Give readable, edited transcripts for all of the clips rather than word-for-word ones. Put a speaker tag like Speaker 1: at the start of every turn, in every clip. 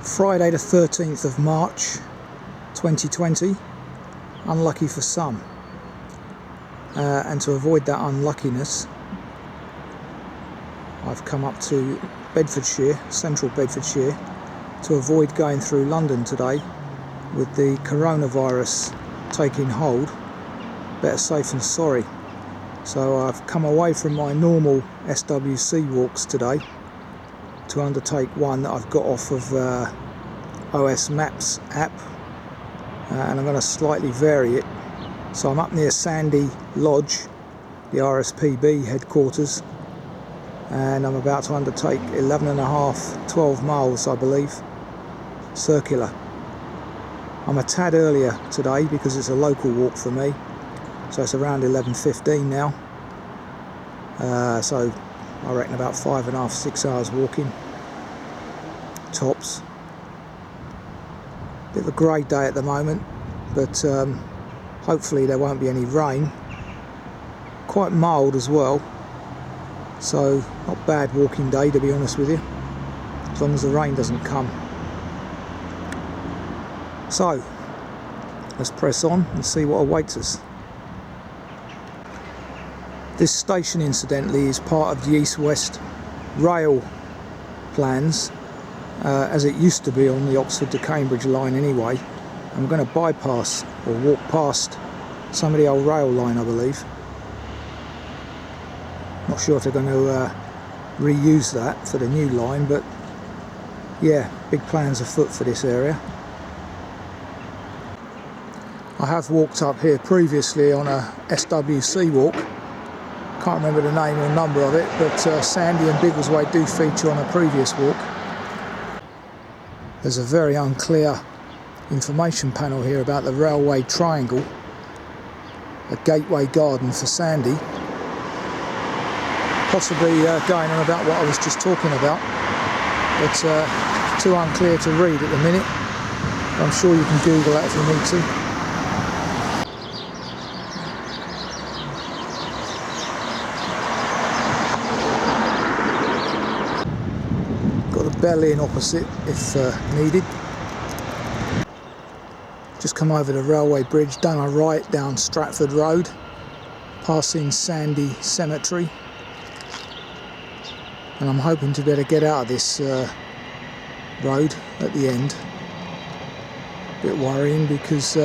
Speaker 1: Friday the 13th of March 2020, unlucky for some, and to avoid that unluckiness I've come up to Bedfordshire, Central Bedfordshire, to avoid going through London today with the coronavirus taking hold. Better safe than sorry. So I've come away from my normal SWC walks today to undertake one that I've got off of OS Maps app, and I'm going to slightly vary it. So I'm up near Sandy Lodge, the RSPB headquarters, and I'm about to undertake 12 miles I believe, circular. I'm a tad earlier today because it's a local walk for me, so it's around 11:15 now, so I reckon about 5.5 to 6 hours walking tops. Bit of a grey day at the moment, but hopefully there won't be any rain. Quite mild as well, so not bad walking day, to be honest with you, as long as the rain doesn't come. So let's press on and see what awaits us. This station, incidentally, is part of the east-west rail plans, as it used to be on the Oxford to Cambridge line anyway. I'm going to bypass or walk past some of the old rail line, I believe. Not sure if they're going to reuse that for the new line, but yeah, big plans afoot for this area. I have walked up here previously on a SWC walk. Can't remember the name or number of it, but Sandy and Biggleswade do feature on a previous walk. There's a very unclear information panel here about the railway triangle, a gateway garden for Sandy, possibly going on about what I was just talking about, but too unclear to read at the minute. I'm sure you can Google that if you need to. Bell in opposite if needed. Just come over the railway bridge, done a right down Stratford Road, passing Sandy Cemetery, and I'm hoping to be able to get out of this road at the end. A bit worrying because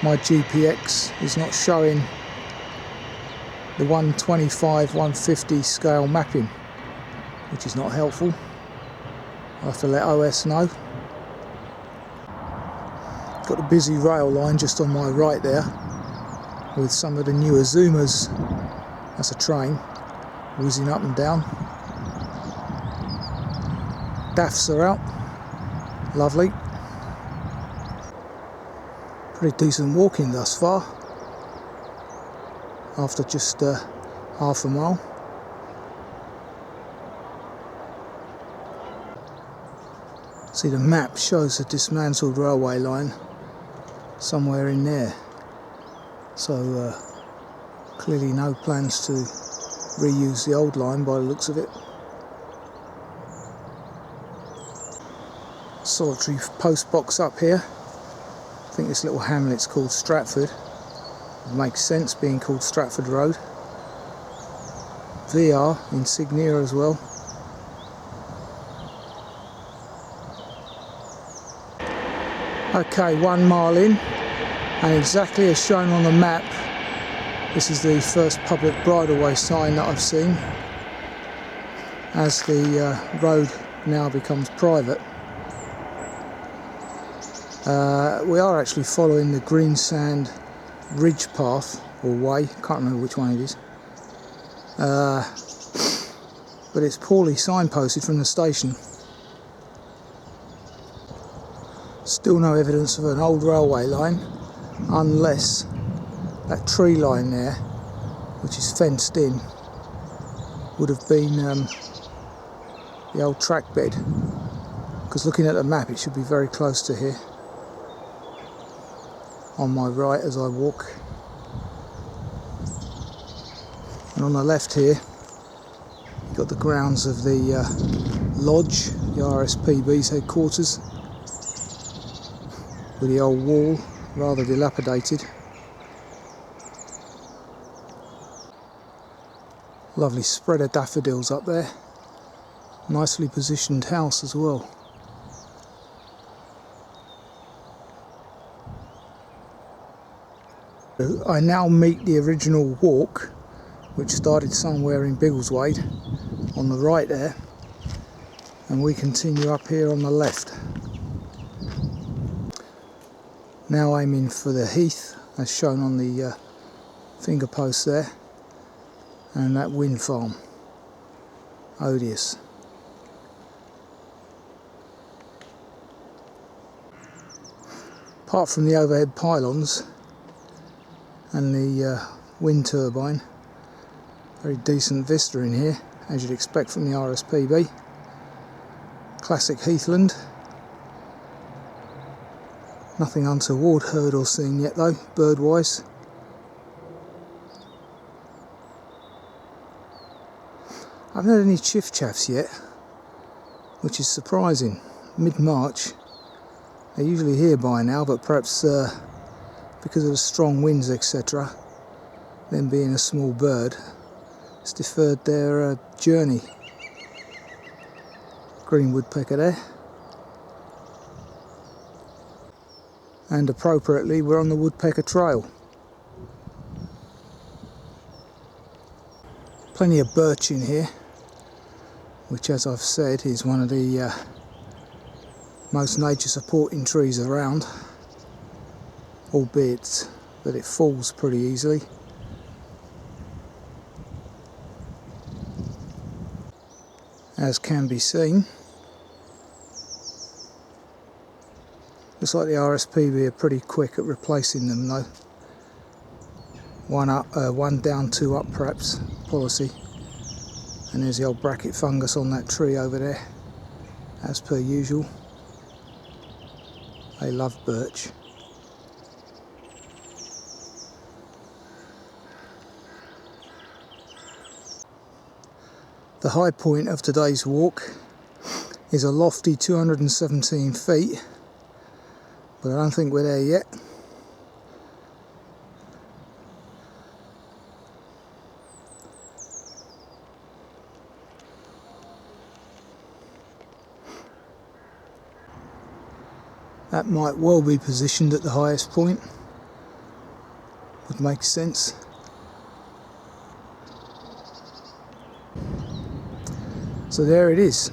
Speaker 1: my GPX is not showing the 125/150 scale mapping, which is not helpful. I'll have to let OS know. Got a busy rail line just on my right there with some of the newer Zoomers. That's a train whizzing up and down. DAFs are out. Lovely. Pretty decent walking thus far after just half a mile. See, the map shows a dismantled railway line somewhere in there, so clearly no plans to reuse the old line by the looks of it. Solitary post box up here. I think this little hamlet's called Stratford. It makes sense being called Stratford Road. VR insignia as well. Okay, 1 mile in, and exactly as shown on the map, this is the first public bridleway sign that I've seen, as the road now becomes private. We are actually following the Greensand Ridge path, or way, can't remember which one it is, but it's poorly signposted from the station. Still no evidence of an old railway line, unless that tree line there, which is fenced in, would have been the old track bed, because looking at the map it should be very close to here, on my right as I walk. And on the left here you've got the grounds of the lodge, the RSPB's headquarters, with the old wall rather dilapidated. Lovely spread of daffodils up there. Nicely positioned house as well. I now meet the original walk, which started somewhere in Biggleswade on the right there, and we continue up here on the left. Now aiming for the heath as shown on the finger post there, and that wind farm, odious. Apart from the overhead pylons and the wind turbine, very decent vista in here, as you'd expect from the R.S.P.B. Classic heathland. Nothing untoward heard or seen yet though, bird-wise. I haven't had any chiff-chaffs yet, which is surprising. Mid-March, they're usually here by now, but perhaps because of the strong winds, etc., them being a small bird, it's deferred their journey. Green woodpecker there. And appropriately, we're on the woodpecker trail. Plenty of birch in here, which, as I've said, is one of the most nature supporting trees around, albeit that it falls pretty easily. As can be seen. Looks like the RSPB are pretty quick at replacing them though. One up, one down, two up perhaps policy. And there's the old bracket fungus on that tree over there, as per usual. They love birch. The high point of today's walk is a lofty 217 feet. But I don't think we're there yet. That might well be positioned at the highest point. Would make sense. So there it is,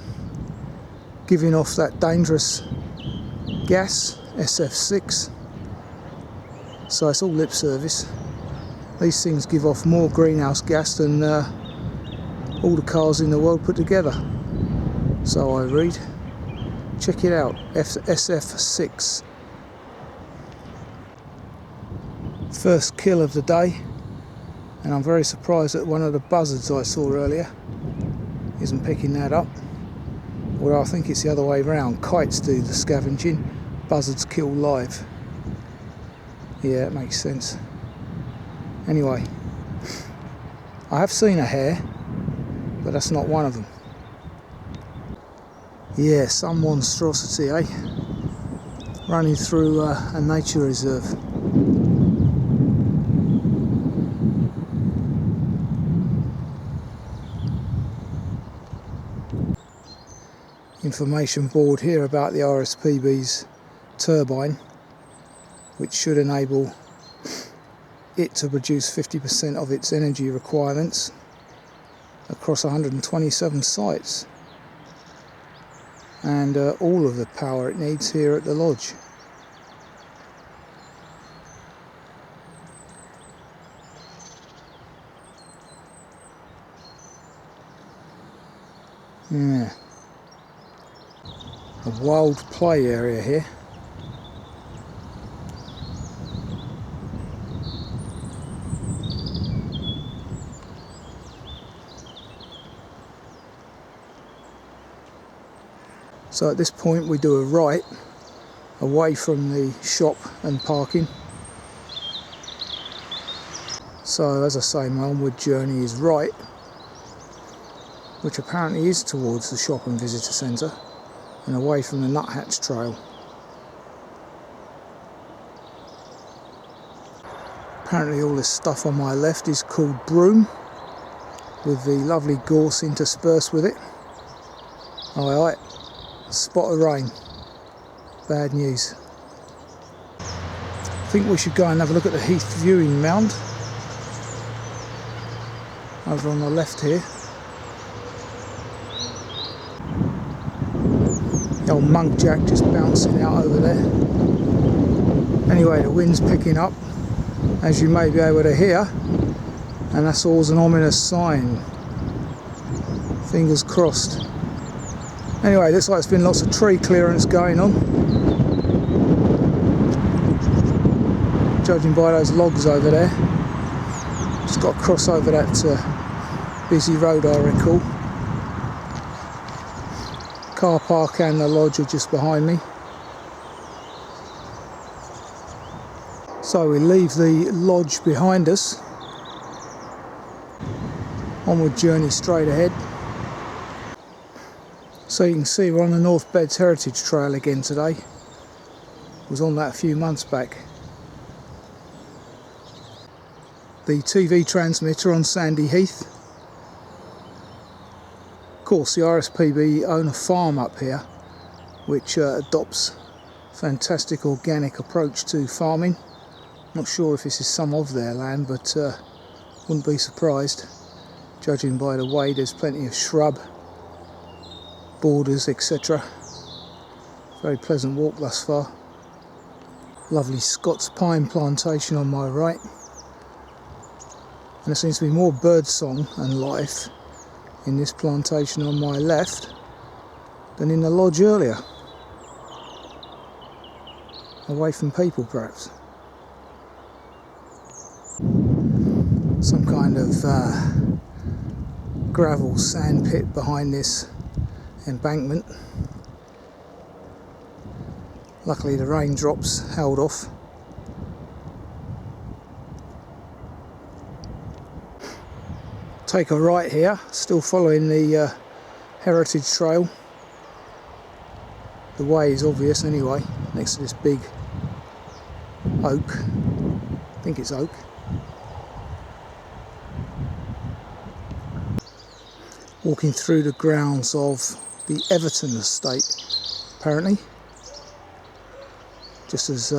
Speaker 1: giving off that dangerous gas, SF6. So it's all lip service. These things give off more greenhouse gas than all the cars in the world put together. So I read. Check it out, SF6. First kill of the day, and I'm very surprised that one of the buzzards I saw earlier isn't picking that up. Well, I think it's the other way round. Kites do the scavenging, buzzards kill live. Yeah, it makes sense. Anyway, I have seen a hare, but that's not one of them. Yeah, some monstrosity, eh? Running through a nature reserve. Information board here about the RSPB's turbine, which should enable it to produce 50% of its energy requirements across 127 sites, and all of the power it needs here at the lodge. Yeah. A wild play area here. So at this point we do a right away from the shop and parking. So as I say, my onward journey is right, which apparently is towards the shop and visitor centre and away from the Nuthatch Trail. Apparently all this stuff on my left is called broom, with the lovely gorse interspersed with it. Aye, spot of rain. Bad news. I think we should go and have a look at the Heath viewing mound over on the left here. The old munkjack just bouncing out over there. Anyway, the wind's picking up, as you may be able to hear, and that's always an ominous sign. Fingers crossed. Anyway, looks like there's been lots of tree clearance going on, judging by those logs over there. Just got to cross over that busy road, I recall. Car park and the lodge are just behind me. So we leave the lodge behind us. Onward journey straight ahead. So you can see we're on the North Beds Heritage Trail again today. Was on that a few months back. The TV transmitter on Sandy Heath. Of course, the RSPB own a farm up here which adopts a fantastic organic approach to farming. Not sure if this is some of their land, but wouldn't be surprised. Judging by the way, there's plenty of shrub, borders, etc. Very pleasant walk thus far. Lovely Scots pine plantation on my right. And there seems to be more bird song and life in this plantation on my left than in the lodge earlier. Away from people, perhaps. Some kind of gravel sand pit behind this embankment. Luckily the raindrops held off. Take a right here, still following the heritage trail. The way is obvious anyway, next to this big oak. I think it's oak. Walking through the grounds of the Everton estate, apparently. Just as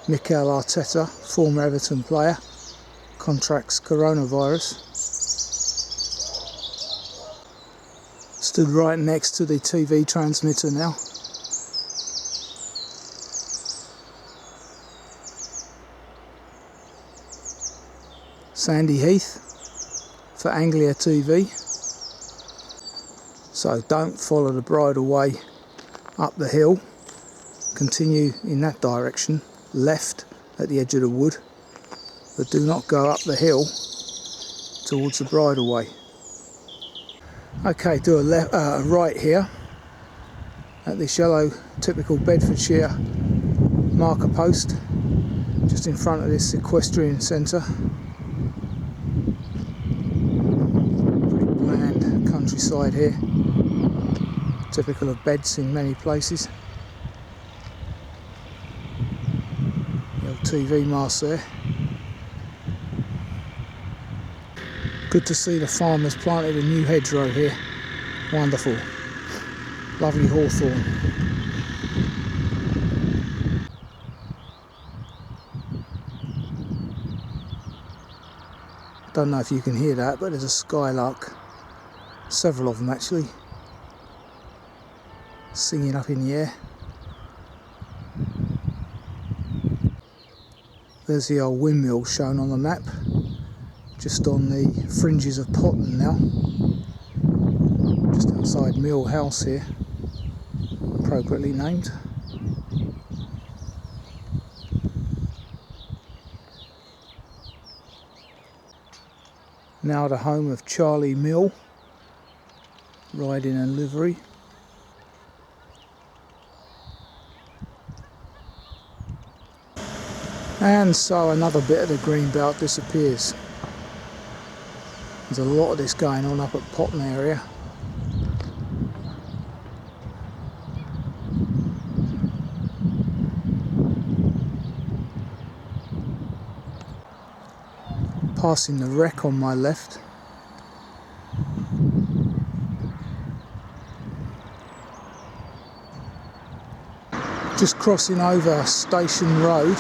Speaker 1: Mikel Arteta, former Everton player, contracts coronavirus. Stood right next to the TV transmitter now. Sandy Heath for Anglia TV. So don't follow the bridleway up the hill. Continue in that direction, left at the edge of the wood, but do not go up the hill towards the bridleway. Okay, do a right here at this yellow typical Bedfordshire marker post, just in front of this equestrian centre. Pretty bland countryside here, typical of Beds in many places. The old TV mast there. Good to see the farmers planted a new hedgerow here. Wonderful. Lovely hawthorn. Don't know if you can hear that, but there's a skylark. Several of them actually. Singing up in the air. There's the old windmill shown on the map. Just on the fringes of Potton now. Just outside Mill House here. Appropriately named. Now the home of Charlie Mill, riding in livery. And so another bit of the green belt disappears. There's a lot of this going on up at Potton area. Passing the wreck on my left. Just crossing over Station Road,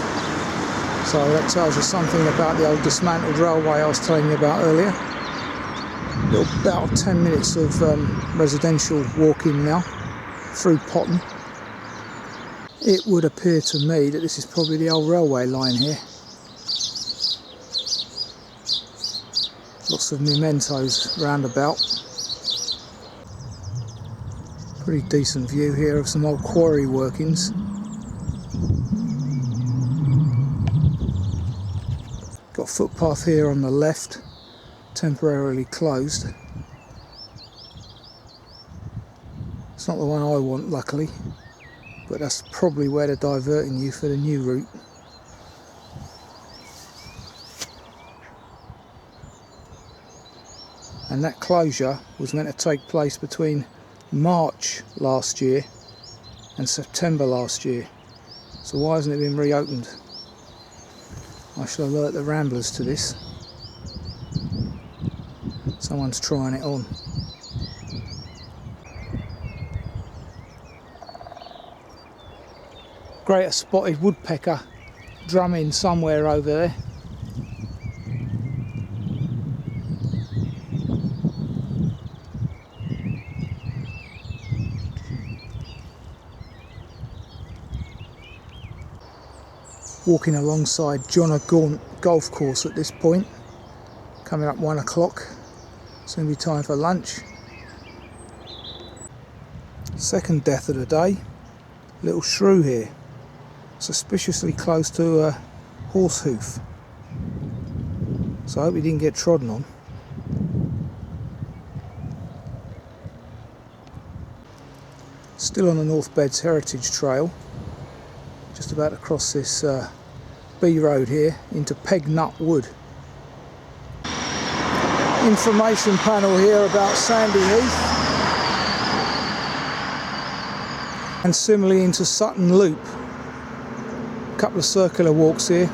Speaker 1: so that tells you something about the old dismantled railway I was telling you about earlier. About 10 minutes of residential walking now through Potton. It would appear to me that this is probably the old railway line here. Lots of mementos round about. Pretty decent view here of some old quarry workings. Got a footpath here on the left, temporarily closed. It's not the one I want, luckily, but that's probably where they're diverting you for the new route. And that closure was meant to take place between March last year and September last year. So why hasn't it been reopened? I shall alert the ramblers to this. Someone's trying it on. Greater spotted woodpecker drumming somewhere over there. Walking alongside John O'Gaunt golf course at this point. Coming up 1 o'clock. Soon be time for lunch. Second death of the day. Little shrew here. Suspiciously close to a horse hoof. So I hope he didn't get trodden on. Still on the North Beds Heritage Trail. Just about to cross this B road here into Pegnut Wood. Information panel here about Sandy Heath. And similarly into Sutton Loop. A couple of circular walks here.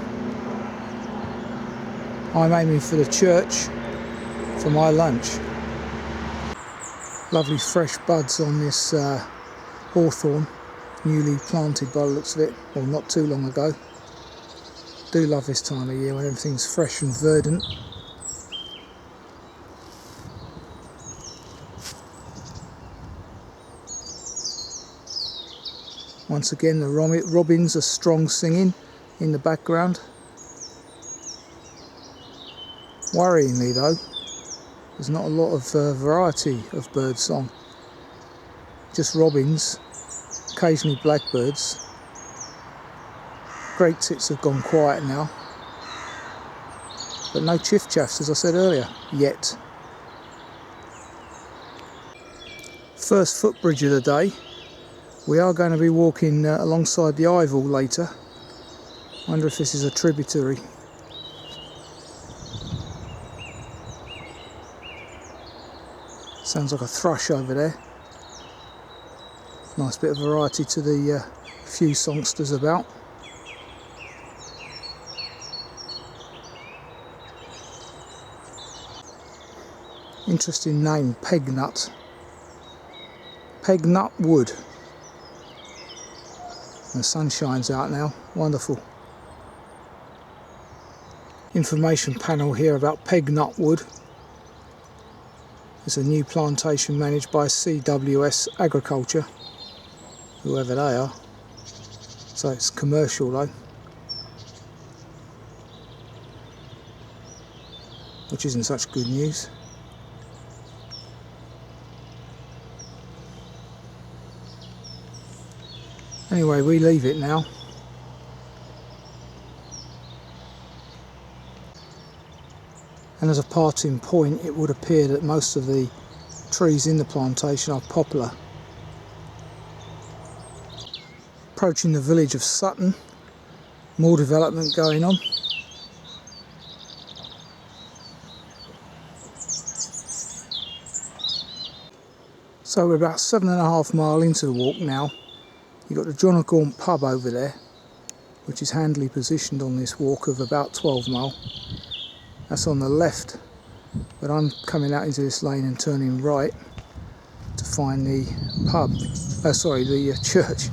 Speaker 1: I'm aiming for the church for my lunch. Lovely fresh buds on this hawthorn. Newly planted by the looks of it, or not too long ago. Do love this time of year when everything's fresh and verdant. Once again the robins are strong singing in the background. Worryingly though, there's not a lot of variety of bird song. Just robins. Occasionally blackbirds. Great tits have gone quiet now, but no chiff-chaffs, as I said earlier, yet. First footbridge of the day. We are going to be walking alongside the Ivel later. Wonder if this is a tributary. Sounds like a thrush over there. Nice bit of variety to the few songsters about. Interesting name, Pegnut. Pegnut Wood. And the sun shines out now, wonderful. Information panel here about Pegnut Wood. It's a new plantation managed by CWS Agriculture. Whoever they are. So it's commercial though. Which isn't such good news. Anyway, we leave it now. And as a parting point, it would appear that most of the trees in the plantation are poplar. Approaching the village of Sutton, more development going on. So we're about 7.5 miles into the walk now. You've got the John O'Gaunt pub over there, which is handily positioned on this walk of about 12 mile. That's on the left, but I'm coming out into this lane and turning right to find the pub, the church.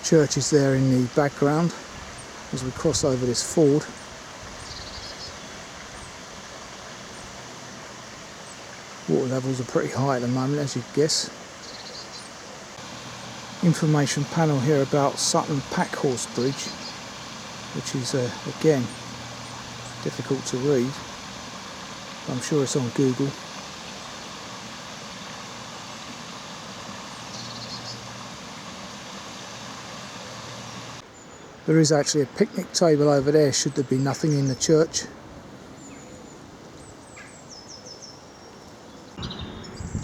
Speaker 1: Church is there in the background as we cross over this ford. Water levels are pretty high at the moment, as you'd guess. Information panel here about Sutton Packhorse Bridge, which is again difficult to read. I'm sure it's on Google. There is actually a picnic table over there should there be nothing in the church.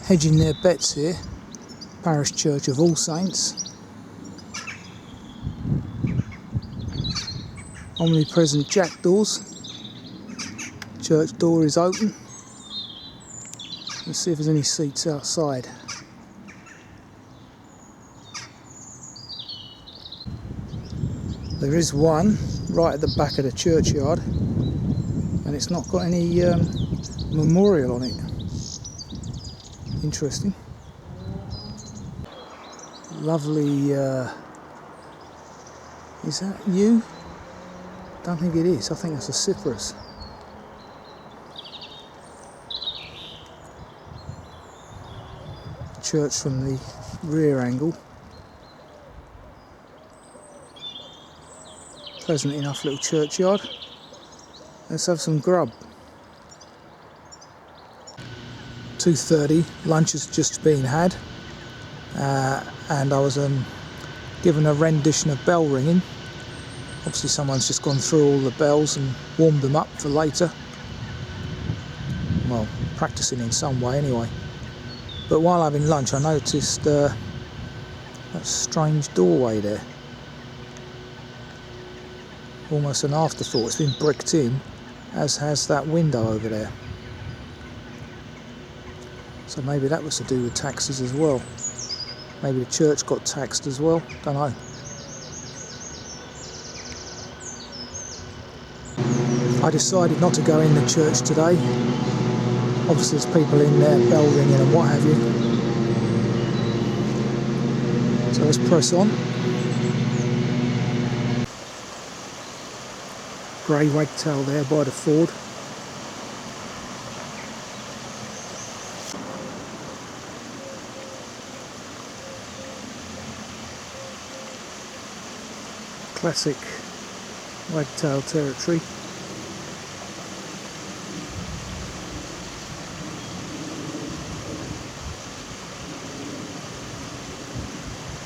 Speaker 1: Hedging their bets here, Parish Church of All Saints. Omnipresent jackdaws. Church door is open. Let's see if there's any seats outside. There is one right at the back of the churchyard, and it's not got any memorial on it. Interesting. Lovely. Is that yew? Don't think it is. I think that's a cypress. Church from the rear angle. Pleasant enough little churchyard. Let's have some grub. 2:30, lunch has just been had, and I was given a rendition of bell ringing. Obviously someone's just gone through all the bells and warmed them up for later. Well, practicing in some way anyway. But while having lunch I noticed that strange doorway there. Almost an afterthought. It's been bricked in, as has that window over there. So maybe that was to do with taxes as well. Maybe the church got taxed as well, don't know. I decided not to go in the church today. Obviously there's people in there, bell ringing and what have you. So let's press on. Grey wagtail there by the ford. Classic wagtail territory.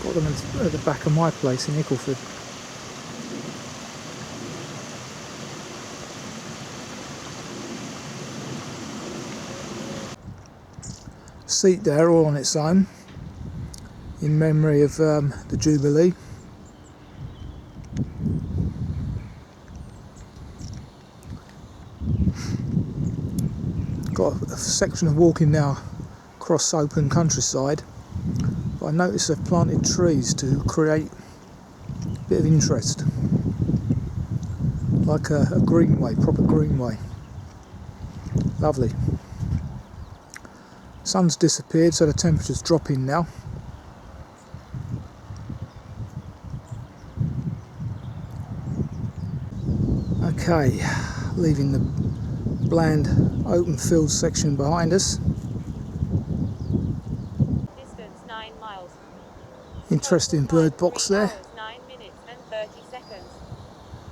Speaker 1: Got them at the back of my place in Ickleford. Seat there all on its own in memory of the Jubilee. Got a section of walking now across open countryside, but I noticed they've planted trees to create a bit of interest, like a greenway, proper greenway. Lovely. Sun's disappeared, so the temperature's dropping now. Okay, leaving the bland open field section behind us.
Speaker 2: Distance 9 miles.
Speaker 1: Interesting bird box there.
Speaker 2: 9 minutes and 30 seconds.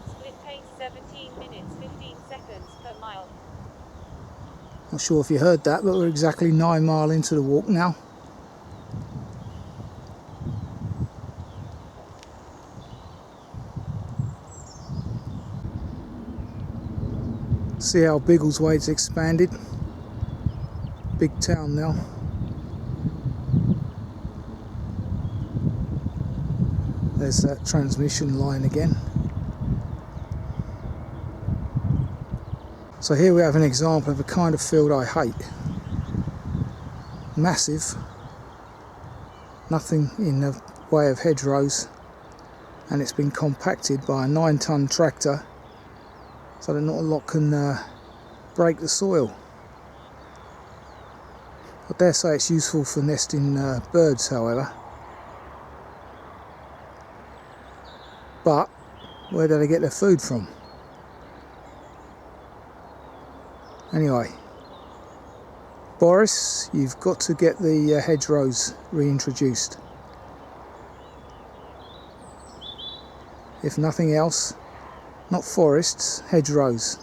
Speaker 2: Split pace 17 minutes 15 seconds per mile.
Speaker 1: Not sure if you heard that, but we're exactly 9 miles into the walk now. See how Biggleswade's expanded. Big town now. There's that transmission line again. So here we have an example of a kind of field I hate. massive, nothing in the way of hedgerows, and it's been compacted by a 9-ton tractor so that not a lot can break the soil. I dare say it's useful for nesting birds, however. But where do they get their food from? Anyway, Boris, you've got to get the hedgerows reintroduced. If nothing else, not forests, hedgerows.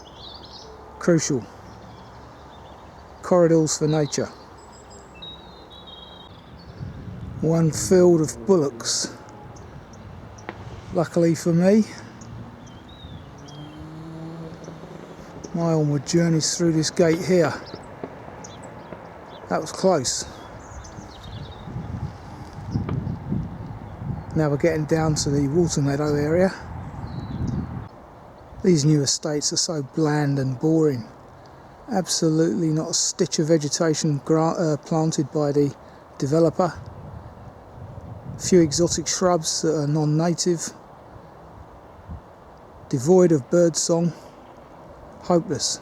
Speaker 1: Crucial. Corridors for nature. One field of bullocks. Luckily for me, my onward journey's through this gate here. That was close. Now we're getting down to the water meadow area. These new estates are so bland and boring. Absolutely not a stitch of vegetation planted by the developer. A few exotic shrubs that are non-native. Devoid of birdsong. Hopeless.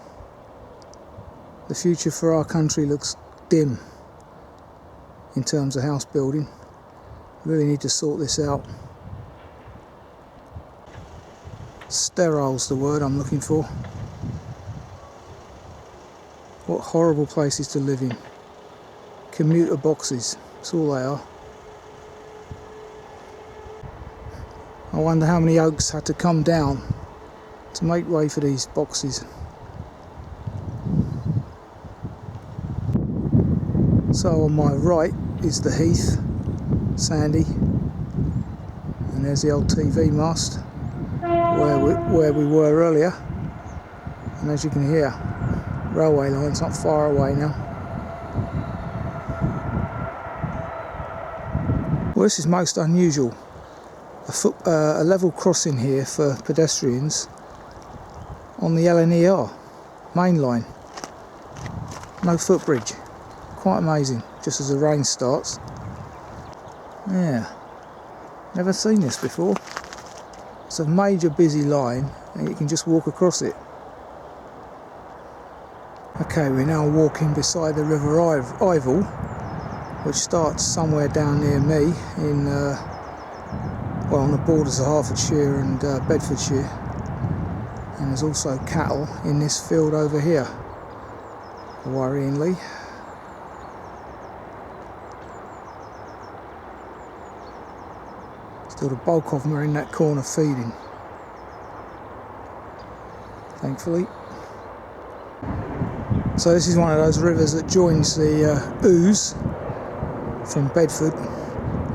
Speaker 1: The future for our country looks dim in terms of house building. Really need to sort this out. Sterile's the word I'm looking for. What horrible places to live in. Commuter boxes, that's all they are. I wonder how many oaks had to come down to make way for these boxes. So on my right is the heath, sandy, and there's the old TV mast where we were earlier, and as you can hear, railway line's not far away now. Well, this is most unusual. A level crossing here for pedestrians on the LNER main line. No footbridge. Quite amazing, just as the rain starts. Yeah, never seen this before. It's a major busy line and you can just walk across it. Okay, we're now walking beside the River Ivel, which starts somewhere down near me in well, on the borders of Hertfordshire and Bedfordshire, and there's also cattle in this field over here, worryingly. Still the bulk of them are in that corner feeding, thankfully. So this is one of those rivers that joins the Ouse from Bedford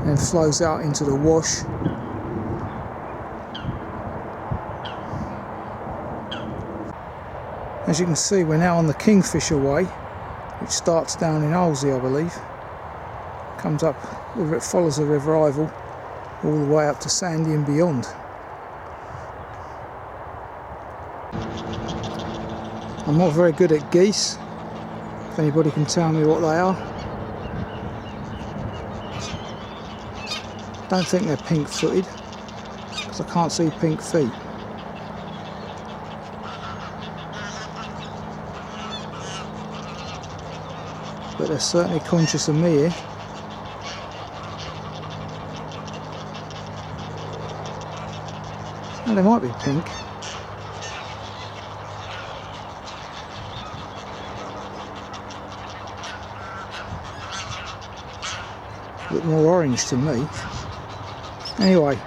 Speaker 1: and flows out into the Wash. As you can see, we're now on the Kingfisher Way, which starts down in Olsey, I believe. Comes up, it follows the River Ivel all the way up to Sandy and beyond. I'm not very good at geese, if anybody can tell me what they are. Don't think they're pink-footed, because I can't see pink feet. But they're certainly conscious of me here. Well, they might be pink. Look more orange to me. Anyway,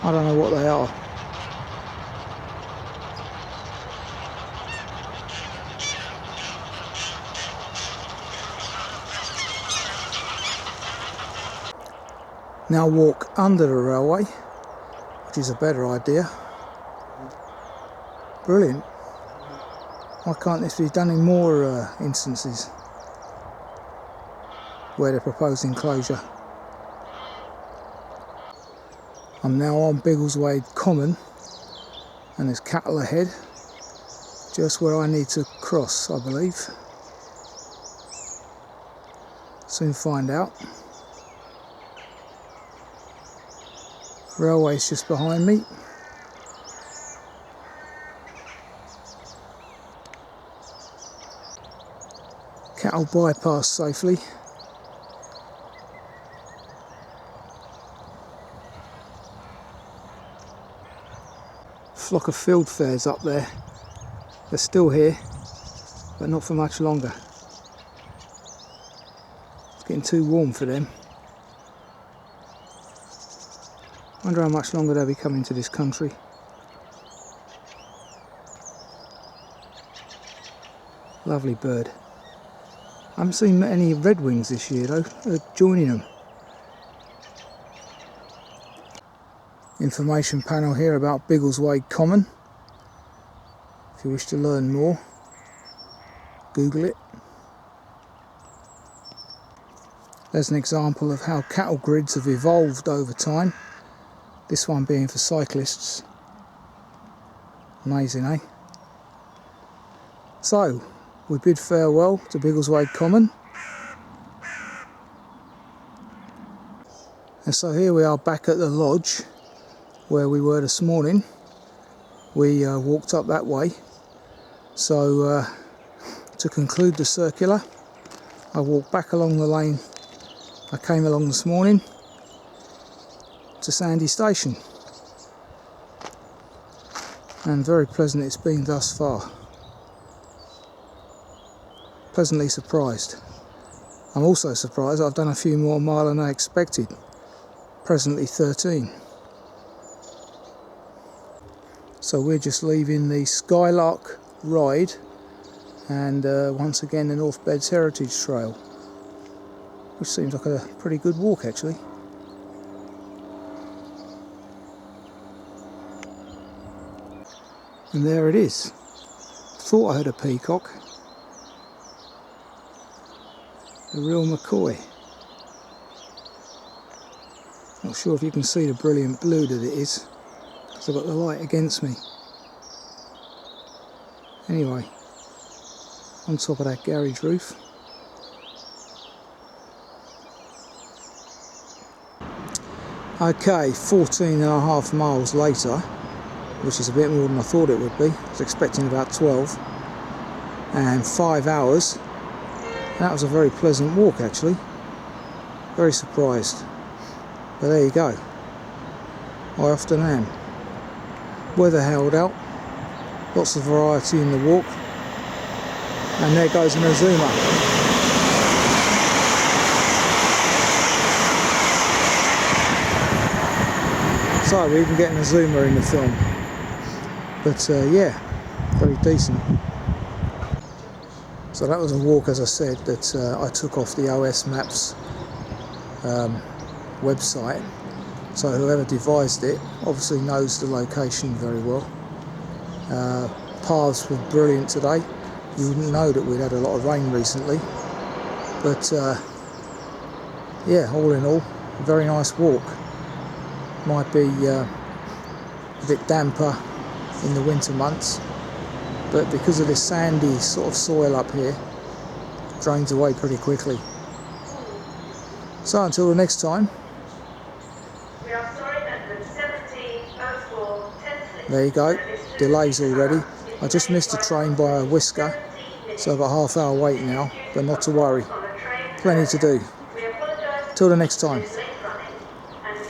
Speaker 1: I don't know what they are. Now walk under the railway, which is a better idea. Brilliant. Why can't this be done in more instances where they're proposing closure? I'm now on Biggleswade Common and there's cattle ahead, just where I need to cross, I believe. Soon find out. Railway's just behind me. Cattle bypass safely. Flock of field fares up there. They're still here, but not for much longer. It's getting too warm for them. Wonder how much longer they'll be coming to this country. Lovely bird. I haven't seen any redwings this year though, joining them. Information panel here about Biggleswade Common. If you wish to learn more, Google it. There's an example of how cattle grids have evolved over time. This one being for cyclists. Amazing, eh? So, we bid farewell to Biggleswade Common. And so here we are back at the lodge where we were this morning. We walked up that way. So to conclude the circular, I walked back along the lane I came along this morning to Sandy Station. And very pleasant it's been thus far. Pleasantly surprised. I'm also surprised I've done a few more miles than I expected. Presently 13. So we're just leaving the Skylark ride and once again the North Beds Heritage Trail, which seems like a pretty good walk actually. And there it is. Thought I heard a peacock. A real McCoy. Not sure if you can see the brilliant blue that it is, because I've got the light against me. Anyway, on top of that garage roof. Okay, 14.5 miles later, which is a bit more than I thought it would be. I was expecting about 12, and 5 hours. That was a very pleasant walk actually. Very surprised. But there you go. I often am. Weather held out. Lots of variety in the walk. And there goes an Azuma. So we even get an Azuma in the film. But yeah, very decent. So that was a walk, as I said, that I took off the OS Maps website. So whoever devised it obviously knows the location very well. Paths were brilliant today. You wouldn't know that we'd had a lot of rain recently. But yeah, all in all, a very nice walk. Might be a bit damper in the winter months, but because of this sandy sort of soil up here, it drains away pretty quickly. So until the next time, there you go, delays already. I just missed a train by a whisker, so I've got a half-hour wait now, but not to worry, plenty to do. Till the next time.